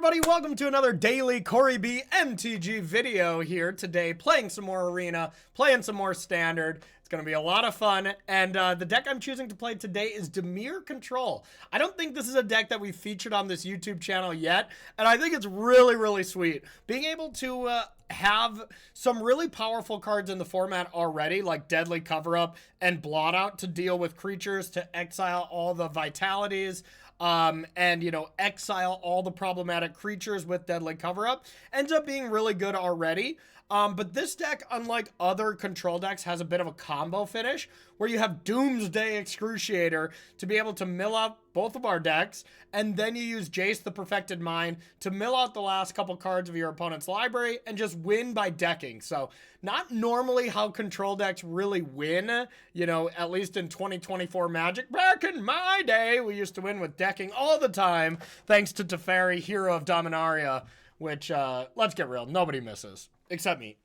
everybody, welcome to another daily Corey B MTG video here today, playing some more Arena, playing some more Standard. It's going to be a lot of fun, and the deck I'm choosing to play today is Dimir Control. I don't think this is a deck that we've featured on this YouTube channel yet, and I think it's really, really sweet. Being able to have some really powerful cards in the format already, like Deadly Cover-Up and Blot Out to deal with creatures, to exile all the vitalities, and, you know, exile all the problematic creatures with Deadly Cover-Up, ends up being really good already. But this deck, unlike other control decks, has a bit of a combo finish where you have Doomsday Excruciator to be able to mill out both of our decks, and then you use Jace the Perfected Mind to mill out the last couple cards of your opponent's library and just win by decking. So not normally how control decks really win, you know, at least in 2024 Magic. Back in my day, we used to win with decking all the time, thanks to Teferi, Hero of Dominaria, which, let's get real, nobody misses. Except me.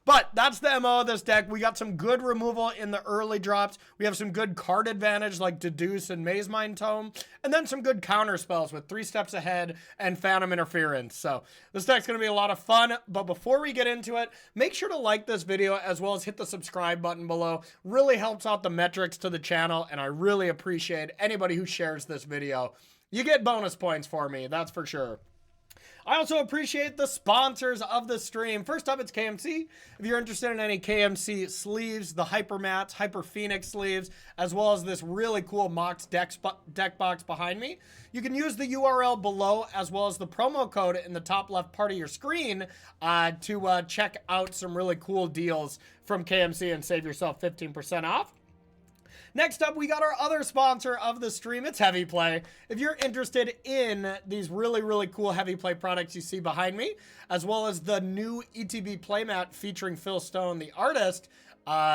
But that's the MO of this deck. We got some good removal in the early drops. We have some good card advantage like Deduce and Maze Mind Tome. And then some good counter spells with 3 Steps Ahead and Phantom Interference. So this deck's going to be a lot of fun. But before we get into it, make sure to like this video as well as hit the subscribe button below. Really helps out the metrics to the channel. And I really appreciate anybody who shares this video. You get bonus points for me, that's for sure. I also appreciate the sponsors of the stream. First up, it's KMC. If you're interested in any KMC sleeves, the Hyper Mats, Hyper Phoenix sleeves, as well as this really cool Mox deck box behind me, you can use the URL below as well as the promo code in the top left part of your screen to check out some really cool deals from KMC and save yourself 15% off. Next up, we got our other sponsor of the stream. It's Heavy Play. If you're interested in these really, really cool Heavy Play products you see behind me, as well as the new ETB playmat featuring Phil Stone, the artist,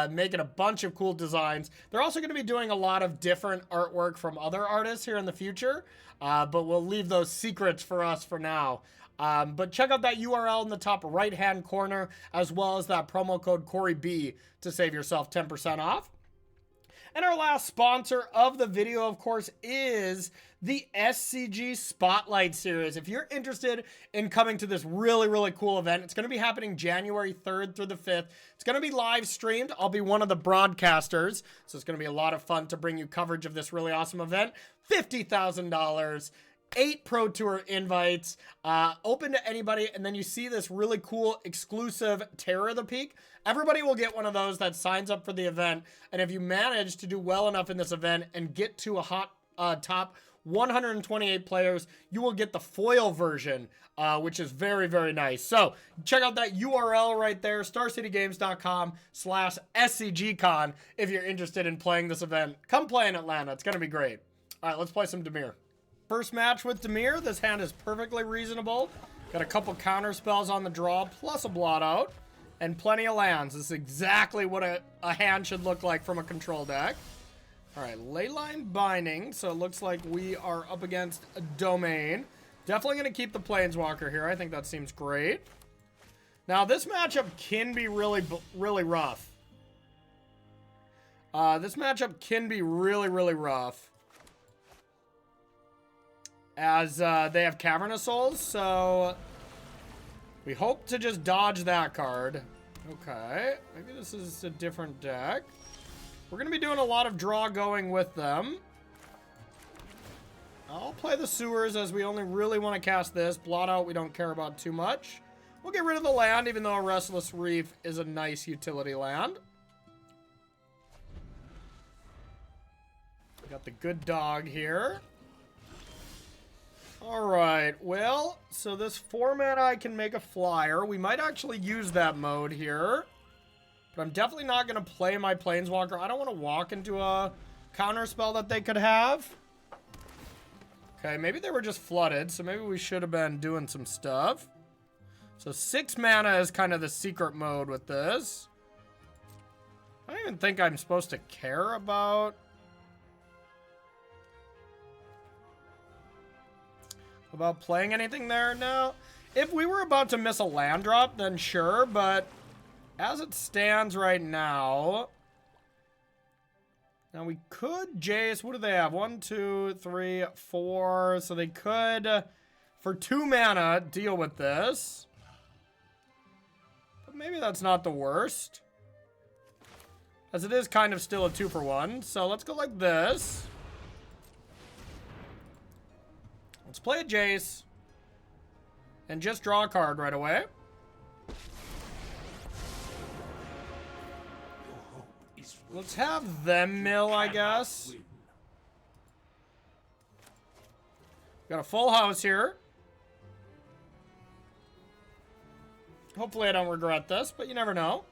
making a bunch of cool designs. They're also going to be doing a lot of different artwork from other artists here in the future, but we'll leave those secrets for us for now. But check out that URL in the top right-hand corner, as well as that promo code CoreyB to save yourself 10% off. And our last sponsor of the video, of course, is the SCG Spotlight Series. If you're interested in coming to this really, really cool event, it's going to be happening January 3rd through the 5th. It's going to be live streamed. I'll be one of the broadcasters, so it's going to be a lot of fun to bring you coverage of this really awesome event. $50,000. 8 Pro Tour invites, open to anybody, and then you see this really cool exclusive Terror of the Peak. Everybody will get one of those that signs up for the event, and if you manage to do well enough in this event and get to a hot top 128 players, you will get the foil version, which is very, very nice. So check out that URL right there, starcitygames.com/SCGCon if you're interested in playing this event. Come play in Atlanta. It's going to be great. All right, let's play some Dimir. First match with Dimir. This hand is perfectly reasonable. Got a couple counter spells on the draw, plus a blot out, and plenty of lands. This is exactly what a hand should look like from a control deck. All right, Leyline Binding. So it looks like we are up against a Domain. Definitely going to keep the Planeswalker here. I think that seems great. Now, this matchup can be really, really rough. This matchup can be really, really rough, as they have Cavernous Souls, so we hope to just dodge that card. Okay, maybe this is a different deck. We're going to be doing a lot of draw going with them. I'll play the Sewers as we only really want to cast this. Blot Out we don't care about too much. We'll get rid of the land, even though a Restless Reef is a nice utility land. We got the good dog here. Alright, well, so this format I can make a flyer. We might actually use that mode here. But I'm definitely not going to play my Planeswalker. I don't want to walk into a counter spell that they could have. Okay, maybe they were just flooded, so maybe we should have been doing some stuff. So 6 mana is kind of the secret mode with this. I don't even think I'm supposed to care about playing anything there now. If we were about to miss a land drop, then sure, but as it stands right now, we could Jace. What do they have? 1, 2, 3, 4. So they could for 2 mana, deal with this. But maybe that's not the worst. As it is kind of still a 2-for-1. So let's go like this. Let's play a Jace. And just draw a card right away. Let's have them mill, I guess. Got a full house here. Hopefully I don't regret this, but you never know.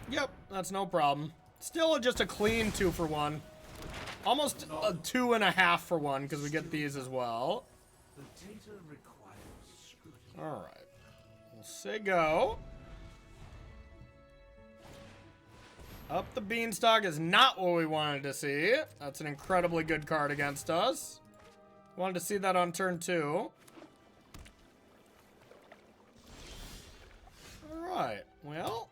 Yep, that's no problem. Still just a clean 2-for-1. Almost a 2.5-for-1 because we get these as well. Alright. We'll say go. Up the Beanstalk is not what we wanted to see. That's an incredibly good card against us. Wanted to see that on turn 2. Alright, well.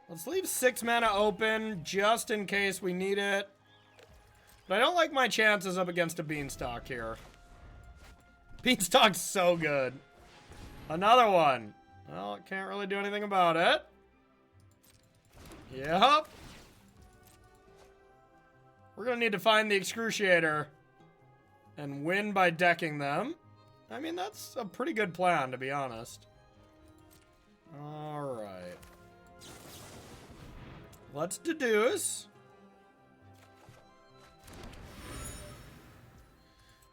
Let's leave 6 mana open just in case we need it. But I don't like my chances up against a Beanstalk here. Beanstalk's so good. Another one. Well, can't really do anything about it. Yep. We're gonna need to find the Excruciator and win by decking them. I mean, that's a pretty good plan, to be honest. Alright. Let's deduce.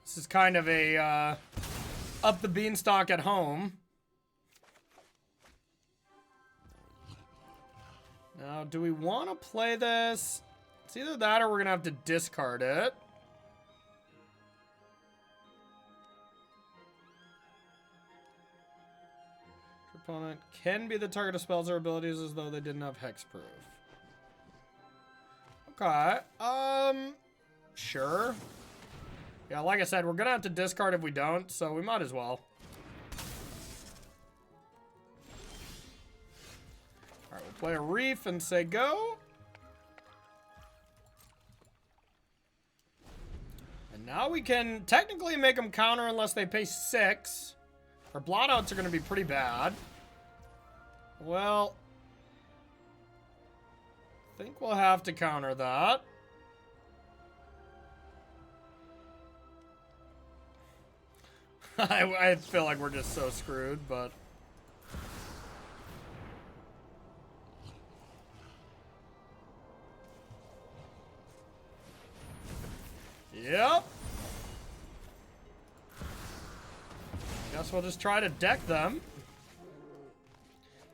This is kind of a up the Beanstalk at home. Now, do we want to play this? It's either that or we're going to have to discard it. Your opponent can be the target of spells or abilities as though they didn't have hexproof. Okay. Sure. Yeah, like I said, we're going to have to discard if we don't, so we might as well. Alright, we'll play a Reef and say go. And now we can technically make them counter unless they pay 6. Our blotouts are going to be pretty bad. Well, I think we'll have to counter that. I feel like we're just so screwed, but... Yep. Guess we'll just try to deck them.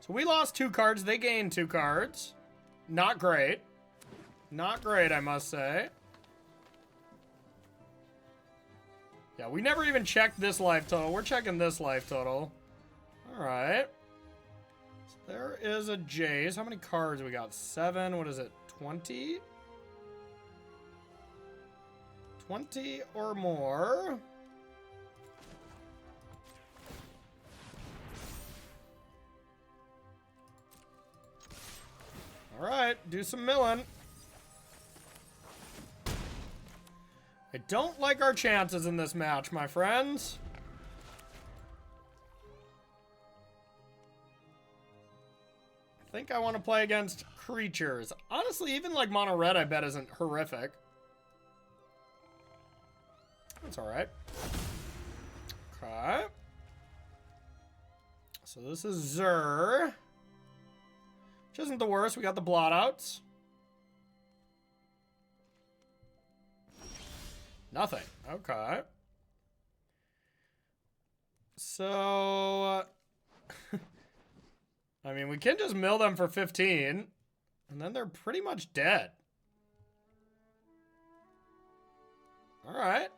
So we lost 2 cards. They gained 2 cards. Not great. Not great, I must say. Yeah, we never even checked this life total. We're checking this life total. Alright. So there is a Jace. How many cards we got? 7. What is it? 20? 20 or more. Alright, do some milling. I don't like our chances in this match, my friends. I think I want to play against creatures. Honestly, even like mono red, I bet isn't horrific. That's alright. Okay. So this is Zur. Which isn't the worst. We got the blotouts. Nothing. Okay. So... I mean, we can just mill them for 15. And then they're pretty much dead. Alright.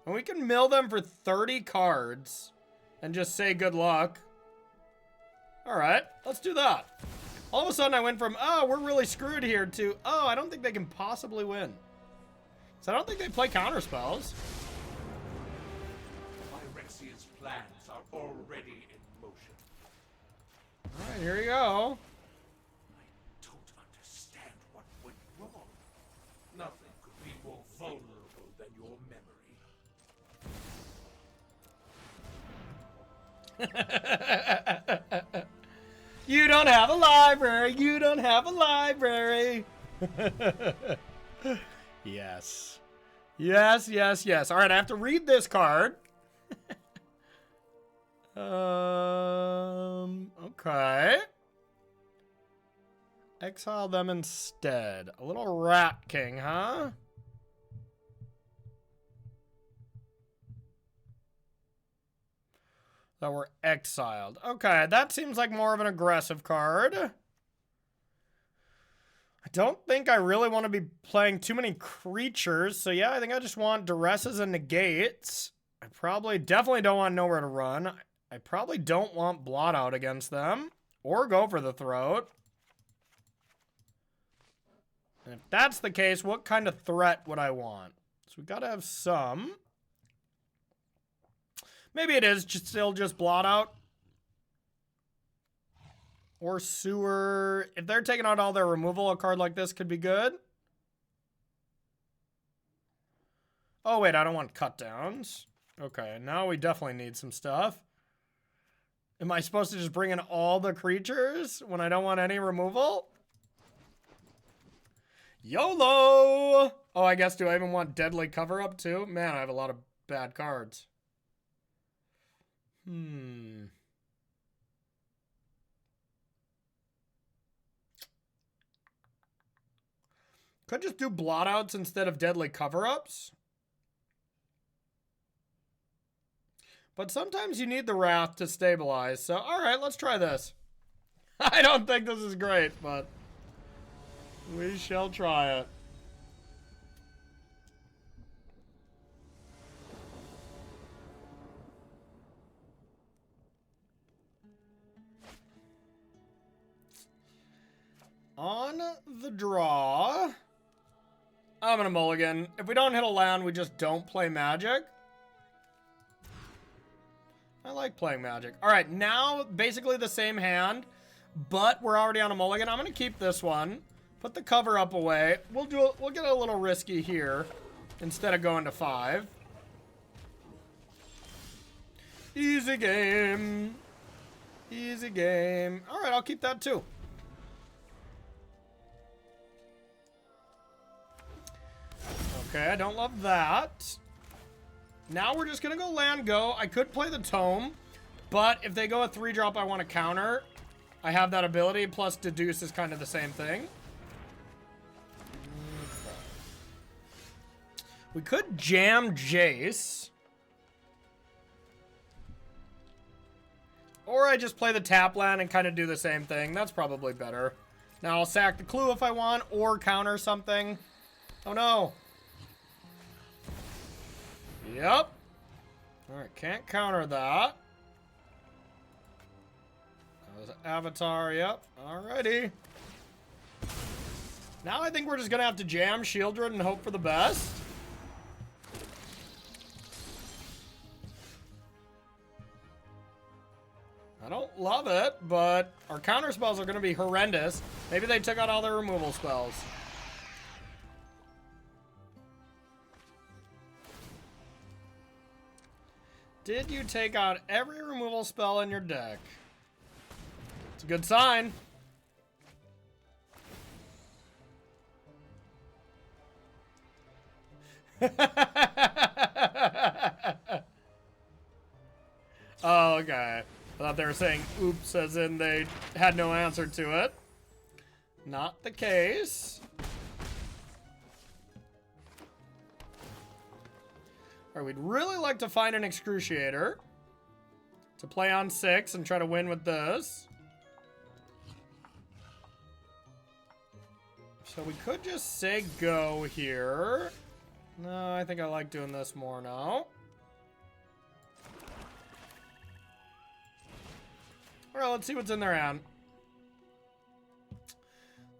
And we can mill them for 30 cards. And just say good luck. Alright, let's do that. All of a sudden I went from, oh, we're really screwed here, to, oh, I don't think they can possibly win. So I don't think they play counter spells. Phyrexian's plans are already in motion. Alright, here you go. I don't understand what went wrong. Nothing could be more vulnerable than your memory. You don't have a library. You don't have a library. Yes. Yes, yes, yes. All right, I have to read this card. Okay. Exile them instead. A little Rat King, huh? That were exiled. Okay, that seems like more of an aggressive card. I don't think I really want to be playing too many creatures, so yeah, I think I just want duresses and negates. I definitely don't want nowhere to run. I probably don't want blot out against them, or go for the throat. And if that's the case, what kind of threat would I want? So we gotta have some. Maybe it is still just blot out. Or sewer. If they're taking out all their removal, a card like this could be good. Oh, wait, I don't want cut downs. Okay, now we definitely need some stuff. Am I supposed to just bring in all the creatures when I don't want any removal? YOLO! Oh, I guess, do I even want Deadly Cover-Up too? Man, I have a lot of bad cards. Could just do blot outs instead of Deadly Cover-Ups. But sometimes you need the Wrath to stabilize. So, alright, let's try this. I don't think this is great, but we shall try it. On the draw, I'm gonna mulligan. If we don't hit a land, we just don't play Magic. I like playing Magic. All right, now basically the same hand, but we're already on a mulligan. I'm gonna keep this one, put the cover up away. We'll get a little risky here instead of going to 5. Easy game. Easy game. All right, I'll keep that too. Okay, I don't love that. Now we're just gonna go land go. I could play the Tome, but if they go a 3-drop I want to counter, I have that ability, plus deduce is kind of the same thing. We could jam Jace. Or I just play the tap land and kind of do the same thing. That's probably better. Now I'll sack the clue if I want, or counter something. Oh no. Yep. Alright, can't counter that. That was Avatar, yep. Alrighty. Now I think we're just gonna have to jam Shieldred and hope for the best. I don't love it, but our counter spells are gonna be horrendous. Maybe they took out all their removal spells. Did you take out every removal spell in your deck? It's a good sign. Oh, okay. I thought they were saying oops as in they had no answer to it. Not the case. Alright, we'd really like to find an Excruciator to play on 6 and try to win with this. So we could just say go here. No, I think I like doing this more now. Alright, let's see what's in their hand.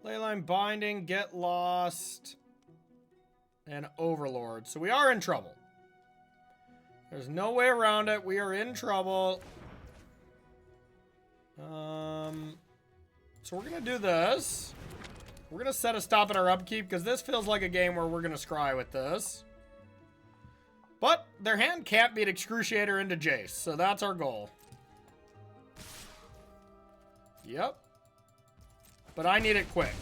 Leyline Binding, Get Lost, and Overlord. So we are in trouble. There's no way around it. We are in trouble. So we're gonna do this. We're gonna set a stop at our upkeep because this feels like a game where we're gonna scry with this. But their hand can't beat Excruciator into Jace, so that's our goal. Yep. But I need it quick.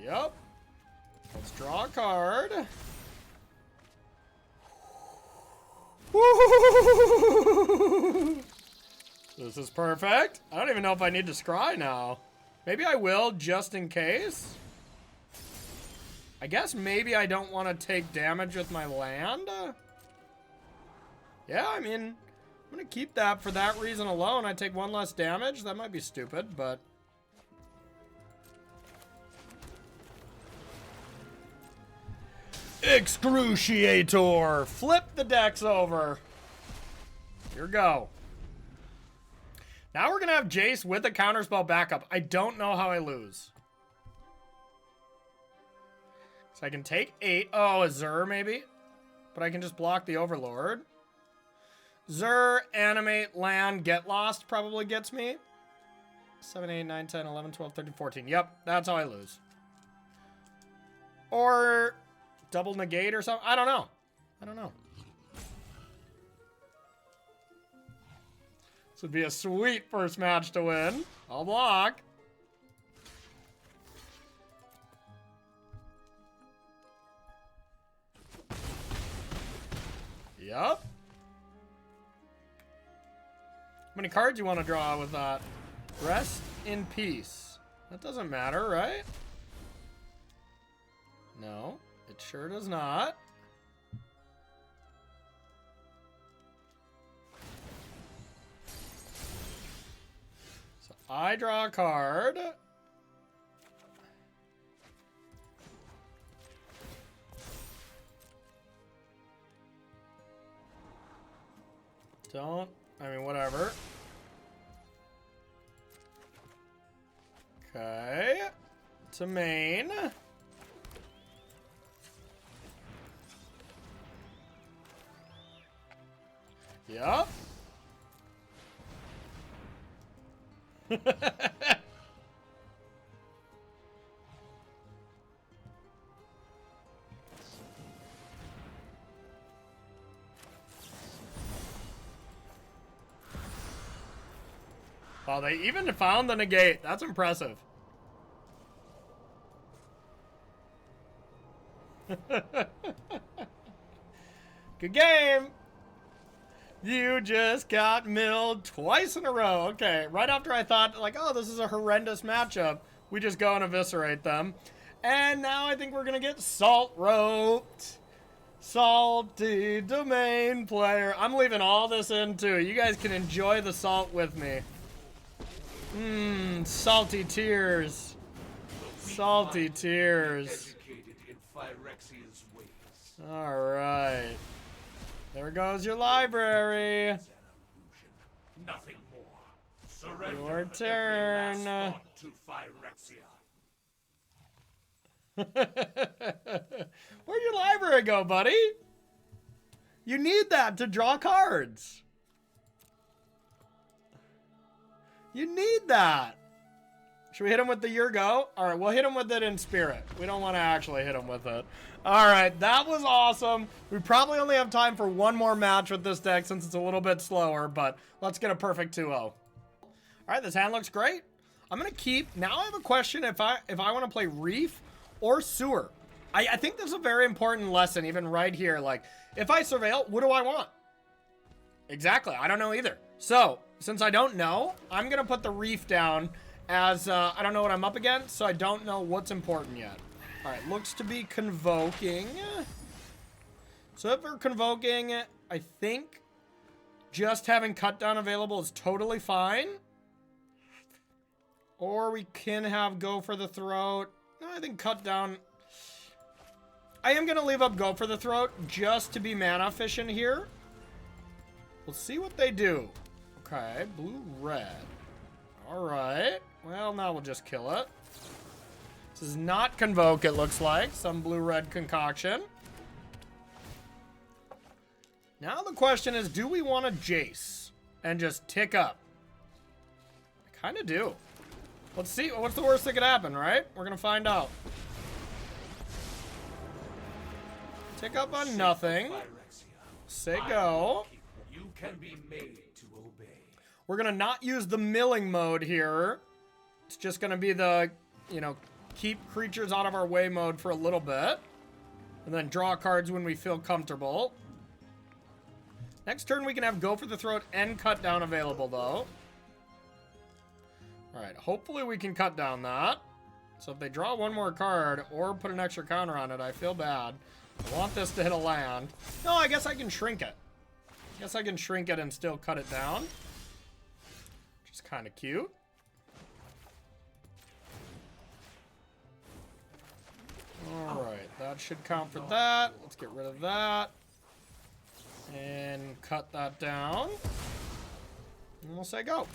Yep. Let's draw a card. This is perfect. I don't even know if I need to scry now. Maybe I will, just in case. I guess maybe I don't want to take damage with my land. Yeah, I mean, I'm going to keep that for that reason alone. I take one less damage. That might be stupid, but... Excruciator! Flip the decks over. Here we go. Now we're going to have Jace with a counterspell backup. I don't know how I lose. So I can take 8. Oh, a Zur maybe? But I can just block the Overlord. Zur, animate, land, get lost probably gets me. 7, 8, 9, 10, 11, 12, 13, 14. Yep, that's how I lose. Or double negate or something. I don't know. I don't know. This would be a sweet first match to win. I'll block. Yep. How many cards you want to draw with that? Rest in peace. That doesn't matter, right? No, it sure does not. So I draw a card. I mean, whatever. Okay. To main. Yup. Oh, they even found the negate. That's impressive. Good game. You just got milled twice in a row. Okay, right after I thought, like, oh, this is a horrendous matchup, we just go and eviscerate them. And now I think we're going to get salt roped. Salty domain player. I'm leaving all this in, too. You guys can enjoy the salt with me. Mmm, salty tears. Salty tears. Alright. There goes your library. Nothing more. Surrender Your turn. To Where'd your library go, buddy? You need that to draw cards. You need that. Should we hit him with the your go? All right, we'll hit him with it in spirit. We don't want to actually hit him with it. All right, that was awesome. We probably only have time for one more match with this deck since it's a little bit slower, but let's get a perfect 2-0. All right, this hand looks great. I'm going to keep. Now I have a question if I want to play Reef or Sewer. I think this is a very important lesson, even right here. Like, if I Surveil, what do I want? Exactly, I don't know either. So, since I don't know, I'm going to put the Reef down as I don't know what I'm up against, so I don't know what's important yet. All right, looks to be Convoking. So if we're Convoking, I think just having Cut Down available is totally fine. Or we can have Go for the Throat. No, I think Cut Down. I am going to leave up Go for the Throat just to be mana efficient here. We'll see what they do. Okay, blue, red. All right. Well, now we'll just kill it. This is not Convoke, it looks like. Some blue-red concoction. Now the question is, do we want to Jace and just tick up? I kind of do. Let's see. What's the worst that could happen, right? We're going to find out. Tick up on nothing. Say go. You can be made to obey. We're going to not use the milling mode here. It's just going to be the, you know, keep creatures out of our way mode for a little bit. And then draw cards when we feel comfortable. Next turn we can have Go for the Throat and Cut Down available, though. Alright, hopefully we can cut down that. So if they draw one more card or put an extra counter on it, I feel bad. I want this to hit a land. No, I guess I can shrink it. I guess I can shrink it and still cut it down. Which is kind of cute. Alright, that should count for that. Let's get rid of that. And cut that down. And we'll say go.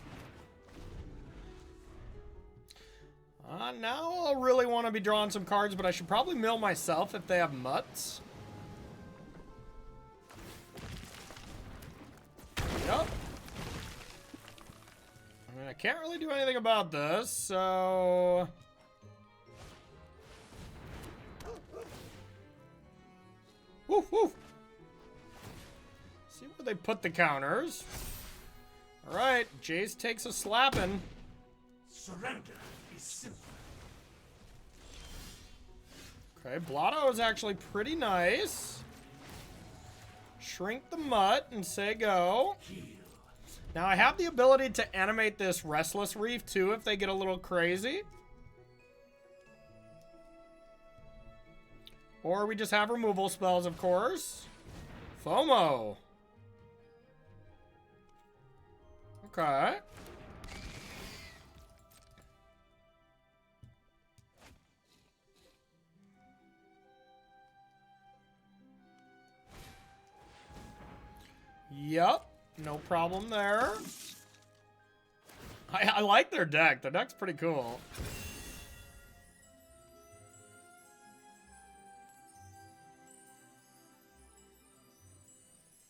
Now I'll really want to be drawing some cards, but I should probably mill myself if they have mutts. Yep. I mean, I can't really do anything about this, so... Woof, woof. See where they put the counters. Alright, Jace takes a slapping. Surrender is simple. Okay, Blotto is actually pretty nice. Shrink the mutt and say go. Heal. Now I have the ability to animate this Restless Reef too if they get a little crazy. Or we just have removal spells, of course. FOMO. Okay. Yep. No problem there. I like their deck. Their deck's pretty cool.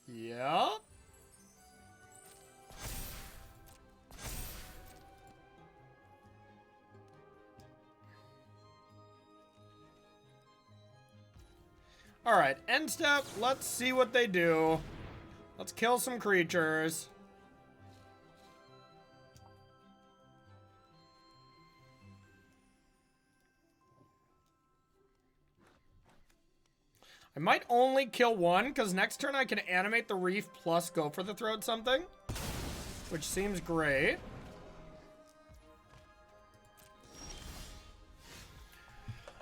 Yep. Alright, end step. Let's see what they do. Let's kill some creatures. I might only kill one, because next turn I can animate the Reef plus Go for the Throat something. Which seems great.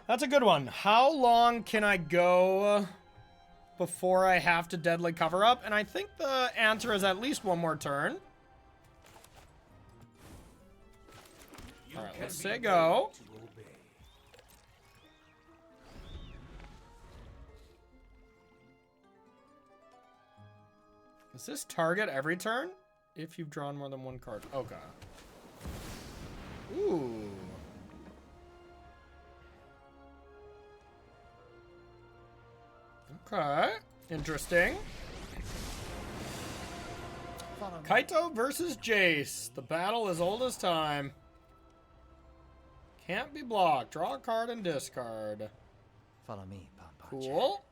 That's a good one. How long can I go before I have to Deadly Cover Up? And I think the answer is at least one more turn. Alright, let's say go. Does this target every turn? If you've drawn more than one card. Okay. Ooh. Okay. Interesting. Kaito versus Jace. The battle is old as time. Can't be blocked. Draw a card and discard. Follow me, Papa. Cool.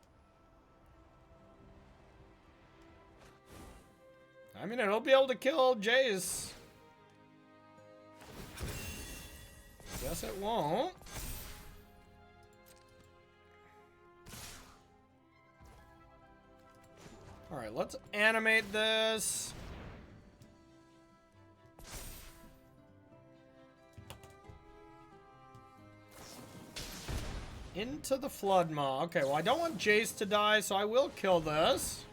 I mean, it'll be able to kill Jace. Guess it won't. Alright, let's animate this. Into the Flood Maw. Okay, well, I don't want Jace to die, so I will kill this.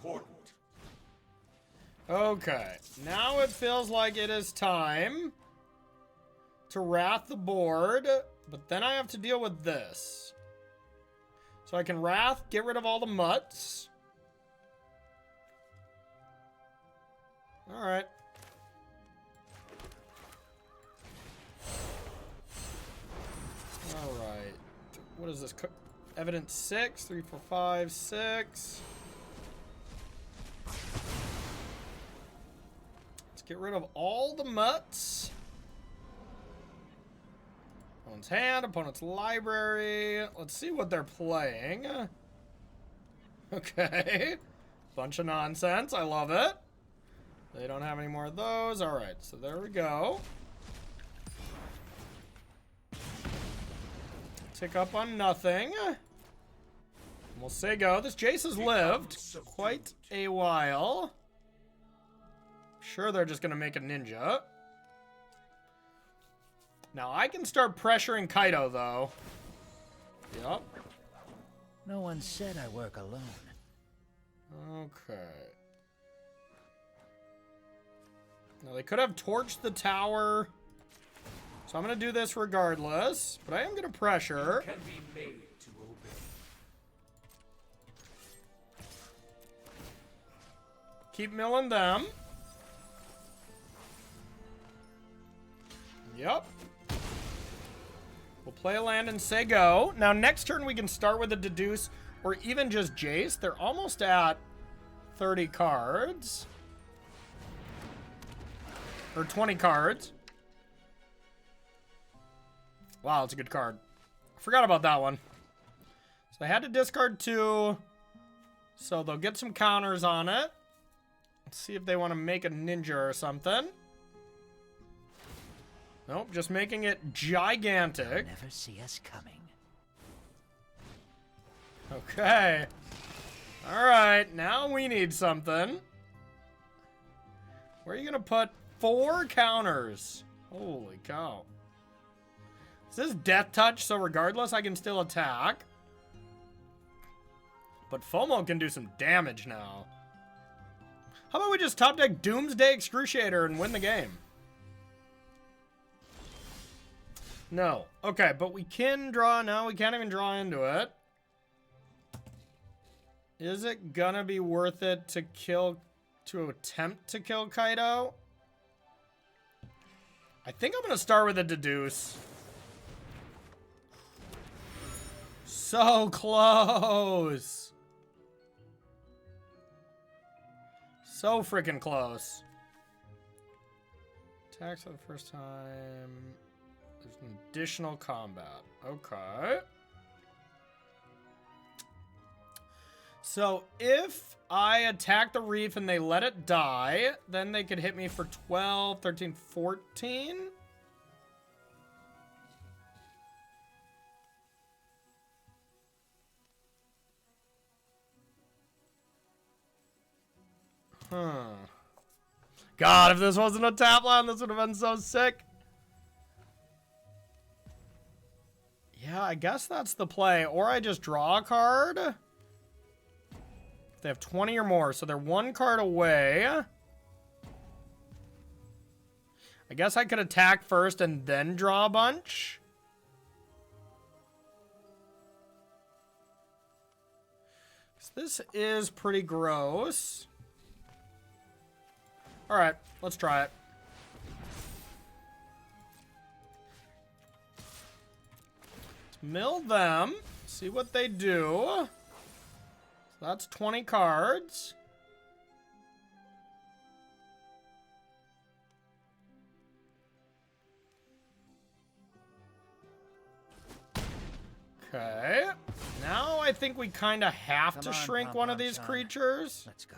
Important. Okay, now it feels like it is time to Wrath the board, but then I have to deal with this. So I can Wrath, get rid of all the mutts. Alright. Alright. What is this? Evidence 6, 3, 4, 5, 6. Let's get rid of all the mutts. Opponent's hand, opponent's library. Let's see what they're playing. Okay. Bunch of nonsense. I love it. They don't have any more of those. Alright, so there we go. Tick up on nothing. We'll say go. This Jace has lived quite a while. Sure, they're just gonna make a ninja. Now I can start pressuring Kaido though. Yep. No one said I work alone. Okay. Now they could have torched the tower. So I'm gonna do this regardless, but I am gonna pressure. Can be made to obey. Keep milling them. Yep. We'll play a land and say go. Now next turn we can start with a deduce or even just Jace. They're almost at 30 cards. Or 20 cards. Wow, it's a good card. I forgot about that one. So they had to discard 2. So they'll get some counters on it. Let's see if they want to make a ninja or something. Nope, just making it gigantic. Never see us coming. Okay. Alright, now we need something. Where are you going to put 4 counters? Holy cow. Is this death touch, so regardless I can still attack? But FOMO can do some damage now. How about we just top deck Doomsday Excruciator and win the game? No. Okay, but we can draw. No, we can't even draw into it. Is it gonna be worth it to kill, to attempt to kill Kaido? I think I'm gonna start with a deduce. So close. So freaking close. Attacks for the first time. There's an additional combat. Okay. So if I attack the reef and they let it die, then they could hit me for 12, 13, 14. Huh. God, if this wasn't a tap land, this would have been so sick. Yeah, I guess that's the play. Or I just draw a card. They have 20 or more, so they're 1 card away. I guess I could attack first and then draw a bunch. This is pretty gross. All right, let's try it. Let's mill them, see what they do. So that's 20 cards. Okay. Now I think we kind of have to shrink one of these creatures. Let's go.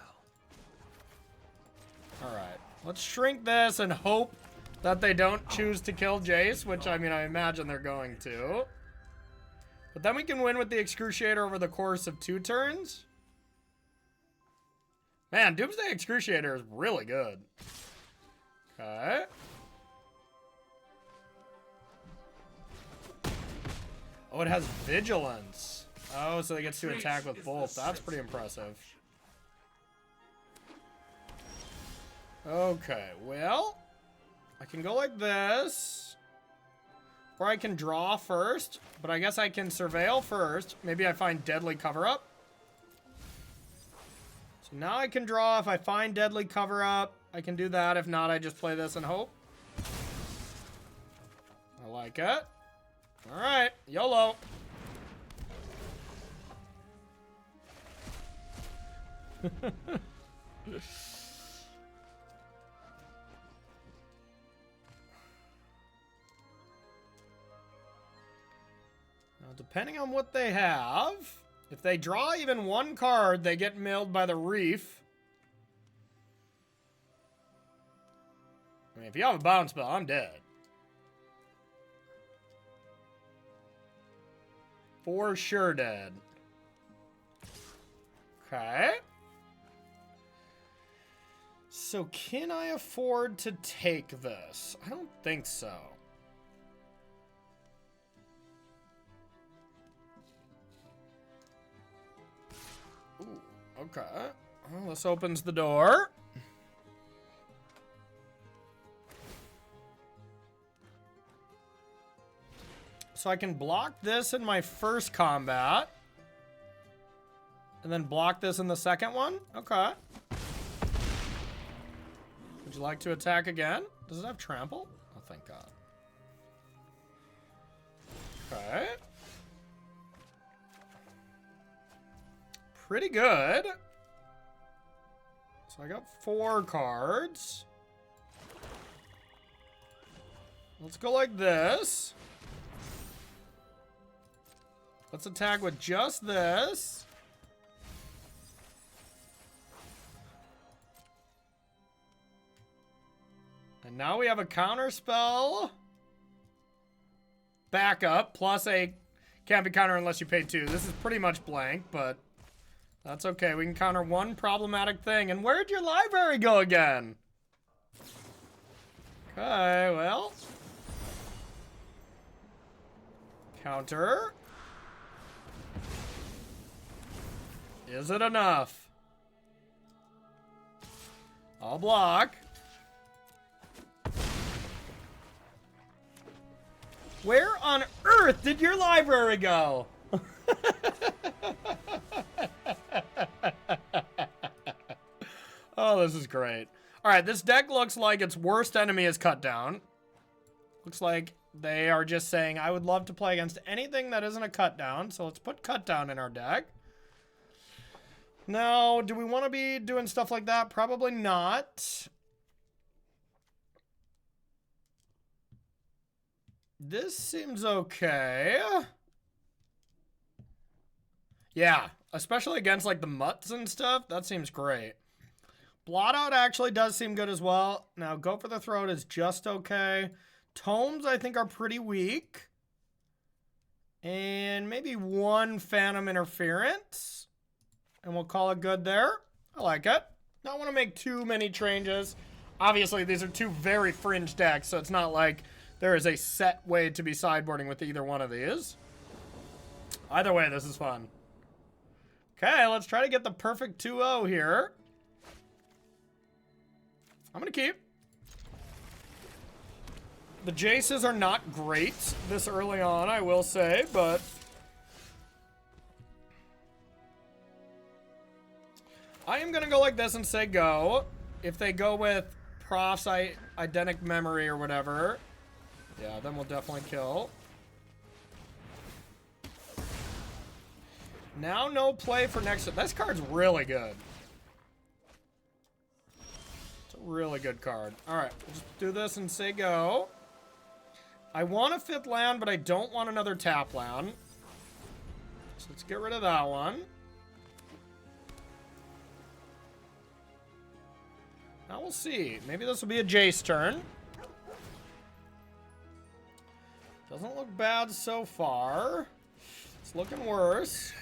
Alright, let's shrink this and hope that they don't choose to kill Jace, which, I mean, I imagine they're going to. But then we can win with the Excruciator over the course of 2 turns. Man, Doomsday Excruciator is really good. Okay. Oh, it has Vigilance. Oh, so they get to attack with both. That's pretty impressive. Okay, well, I can go like this, or I can draw first, but I guess I can surveil first. Maybe I find Deadly Cover-Up. So now I can draw. If I find Deadly Cover-Up, I can do that. If not, I just play this and hope. I like it. All right, YOLO. Now, depending on what they have, if they draw even one card, they get milled by the reef. I mean, if you have a bounce spell, I'm dead. For sure dead. Okay. So can I afford to take this? I don't think so. Ooh, okay. Well, this opens the door. So I can block this in my first combat. And then block this in the second one? Okay. Would you like to attack again? Does it have trample? Oh, thank God. Okay. Pretty good. So I got 4 cards. Let's go like this. Let's attack with just this. And now we have a counter spell. Backup plus a can't be counter unless you pay 2. This is pretty much blank, but that's okay. We can counter one problematic thing. And where'd your library go again? Okay, well. Counter. Is it enough? I'll block. Where on earth did your library go? Oh, this is great. All right, this deck looks like its worst enemy is cut down. Looks like they are just saying, I would love to play against anything that isn't a cut down. So let's put cut down in our deck. Now, do we want to be doing stuff like that? Probably not. This seems okay. Yeah, especially against like the mutts and stuff. That seems great. Blot out actually does seem good as well. Now, Go for the Throat is just okay. Tomes, I think, are pretty weak. And maybe 1 Phantom Interference. And we'll call it good there. I like it. Don't want to make too many changes. Obviously, these are 2 very fringe decks, so it's not like there is a set way to be sideboarding with either one of these. Either way, this is fun. Okay, let's try to get the perfect 2-0 here. I'm going to keep. The Jaces are not great this early on, I will say, but I am going to go like this and say go. If they go with Prof's Identic Memory or whatever, yeah, then we'll definitely kill. Now no play for next. This card's really good. It's a really good card. All right, we'll just do this and say go. I want a 5th land, but I don't want another tap land. So let's get rid of that one. Now we'll see. Maybe this will be a Jace turn. Doesn't look bad so far. It's looking worse.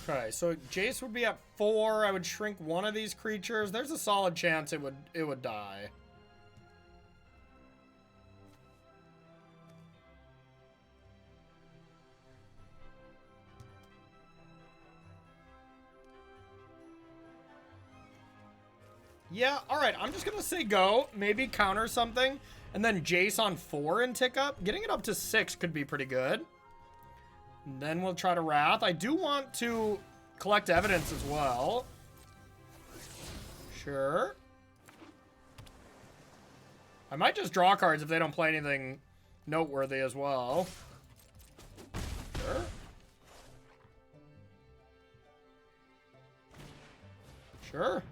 Okay, so Jace would be at 4. I would shrink one of these creatures. There's a solid chance it would die. Yeah, alright, I'm just gonna say go. Maybe counter something. And then Jace on 4 and tick up. Getting it up to 6 could be pretty good. And then we'll try to Wrath. I do want to collect evidence as well. Sure. I might just draw cards if they don't play anything noteworthy as well. Sure. Sure.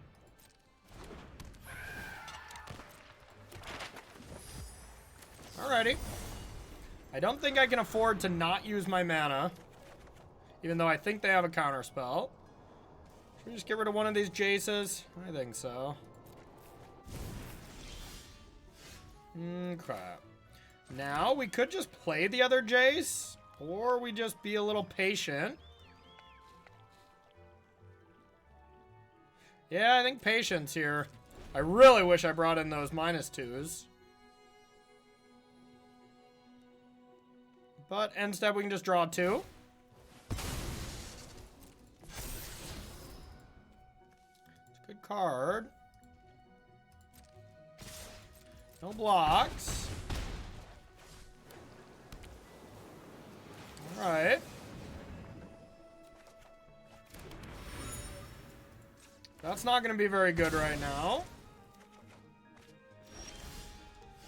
Alrighty. I don't think I can afford to not use my mana. Even though I think they have a counter spell. Should we just get rid of one of these Jaces? I think so. Okay. Now, we could just play the other Jace. Or we just be a little patient. Yeah, I think patience here. I really wish I brought in those -2s. But instead we can just draw 2. It's a good card. No blocks. Alright. That's not going to be very good right now.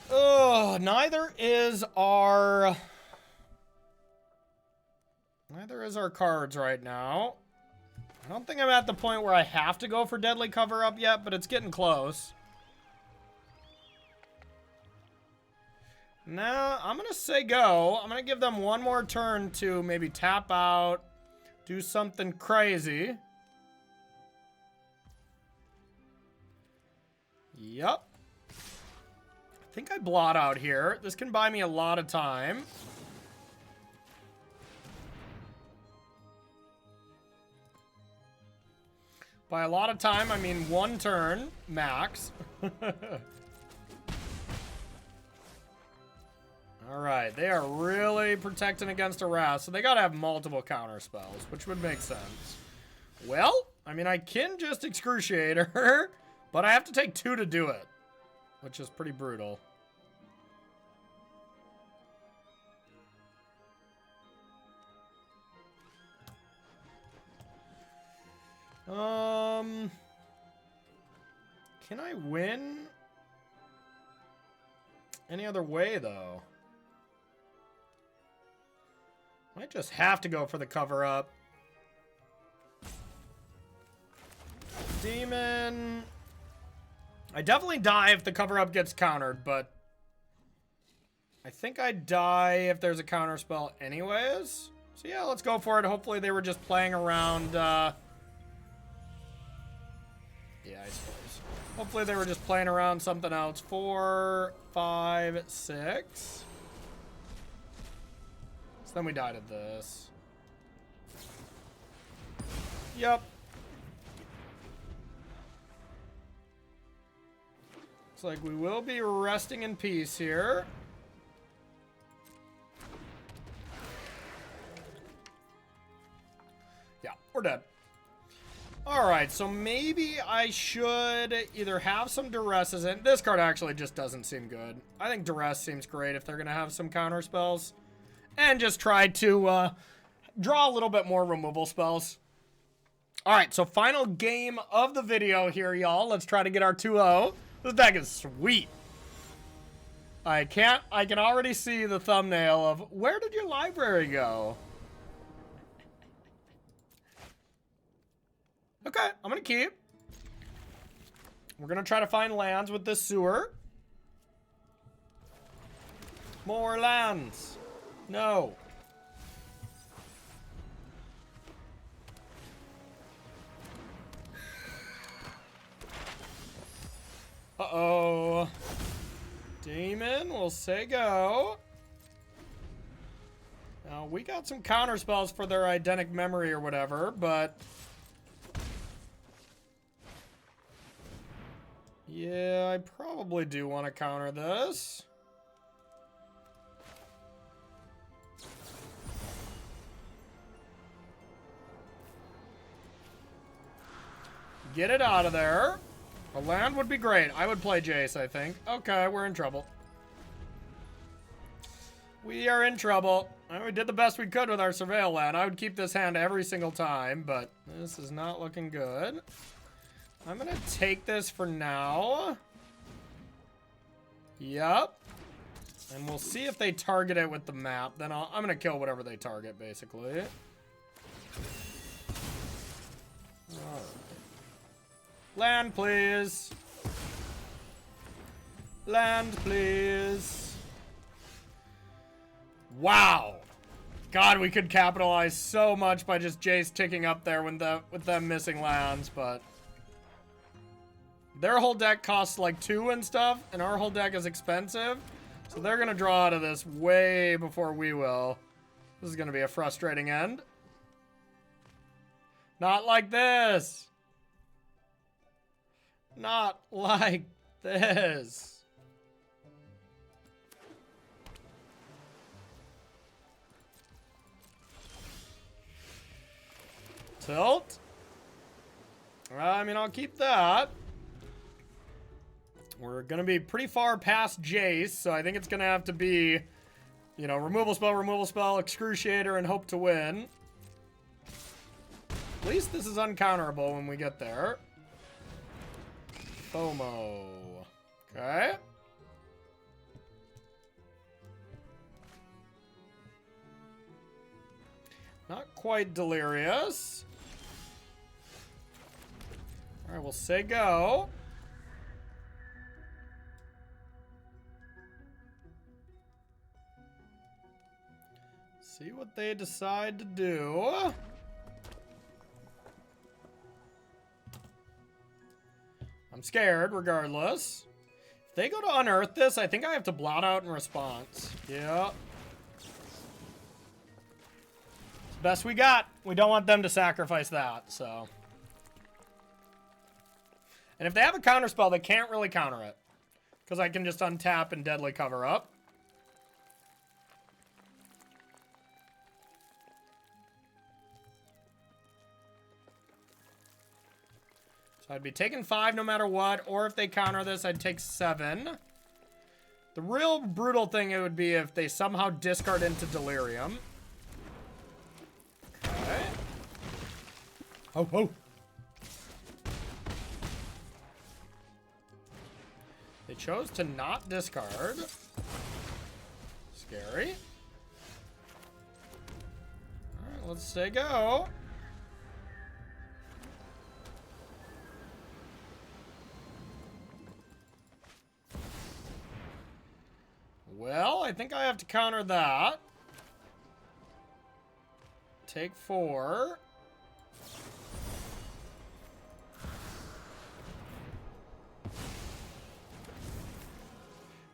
Oh, neither is our cards right now. I don't think I'm at the point where I have to go for Deadly Cover-Up yet, but it's getting close. Now, I'm going to say go. I'm going to give them one more turn to maybe tap out, do something crazy. Yep. I think I blot out here. This can buy me a lot of time. By a lot of time, I mean one turn, max. Alright, they are really protecting against a Wrath, so they gotta have multiple counter spells, which would make sense. Well, I mean, I can just excruciate her, but I have to take 2 to do it, which is pretty brutal. Can I win any other way, though? Might just have to go for the cover-up. Demon. I definitely die if the cover-up gets countered, but I think I die if there's a counter spell anyways. So yeah, let's go for it. Hopefully they were just playing around, yeah, I suppose. Hopefully they were just playing around something else. 4, 5, 6. So then we died at this. Yep. Looks like we will be resting in peace here. Yeah, we're dead. Alright, so maybe I should either have some Duresses in. This card actually just doesn't seem good. I think Duress seems great if they're going to have some counter spells. And just try to draw a little bit more removal spells. Alright, so final game of the video here, y'all. Let's try to get our 2-0. This deck is sweet. I can already see the thumbnail of, where did your library go? Okay, I'm gonna keep. We're gonna try to find lands with this sewer. More lands. No. Uh-oh. Demon will say go. Now, we got some counter spells for their Identic Memory or whatever, but... yeah, I probably do want to counter this. Get it out of there. A land would be great. I would play Jace, I think. Okay, we're in trouble. We are in trouble. We did the best we could with our Surveil land. I would keep this hand every single time, but this is not looking good. I'm gonna take this for now. Yep. And we'll see if they target it with the map. Then I'm gonna kill whatever they target, basically. Alright. Land, please. Land, please. Wow. God, we could capitalize so much by just Jace ticking up there with them missing lands, but their whole deck costs like 2 and stuff, and our whole deck is expensive. So they're gonna draw out of this way before we will. This is gonna be a frustrating end. Not like this. Not like this. Tilt. I mean, I'll keep that. We're going to be pretty far past Jace, so I think it's going to have to be, you know, removal spell, excruciator, and hope to win. At least this is uncounterable when we get there. FOMO. Okay. Not quite delirious. All right, we'll say go. See what they decide to do. I'm scared, regardless. If they go to unearth this, I think I have to blot out in response. Yeah. It's the best we got. We don't want them to sacrifice that, so. And if they have a counter spell, they can't really counter it. Because I can just untap and deadly cover up. So I'd be taking 5 no matter what. Or if they counter this, I'd take 7. The real brutal thing it would be if they somehow discard into Delirium. Okay. Oh, oh. They chose to not discard. Scary. Alright, let's say go. Well, I think I have to counter that. Take 4.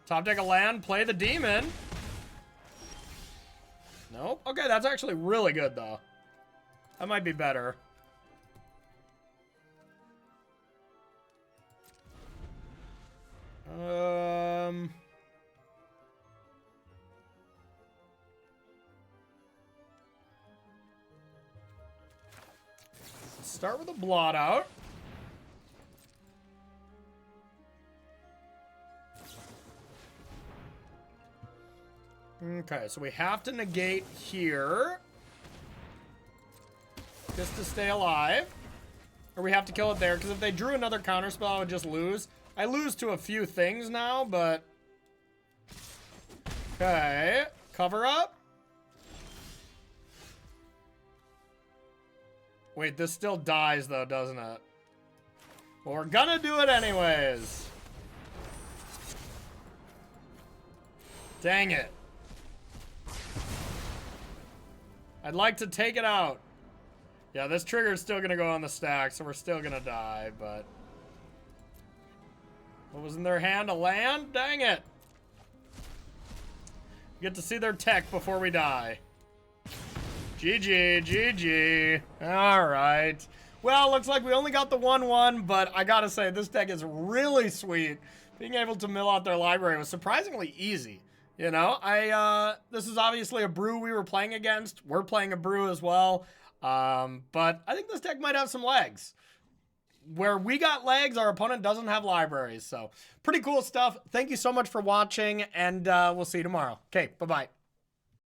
Top deck a land, play the demon. Nope. Okay, that's actually really good, though. That might be better. Start with a blot out. Okay, so we have to negate here. Just to stay alive. Or we have to kill it there, because if they drew another counterspell, I would just lose. I lose to a few things now, but... Okay. Cover up. Wait, this still dies, though, doesn't it? Well, we're gonna do it anyways. Dang it. I'd like to take it out. Yeah, this trigger's still gonna go on the stack, so we're still gonna die, but... What was in their hand? A land? Dang it. We get to see their tech before we die. GG, GG. Alright. Well, looks like we only got the 1-1, but I gotta say, this deck is really sweet. Being able to mill out their library was surprisingly easy. You know, this is obviously a brew we were playing against. We're playing a brew as well. But I think this deck might have some legs. Where we got legs, our opponent doesn't have libraries. So, pretty cool stuff. Thank you so much for watching, and we'll see you tomorrow. Okay, bye-bye.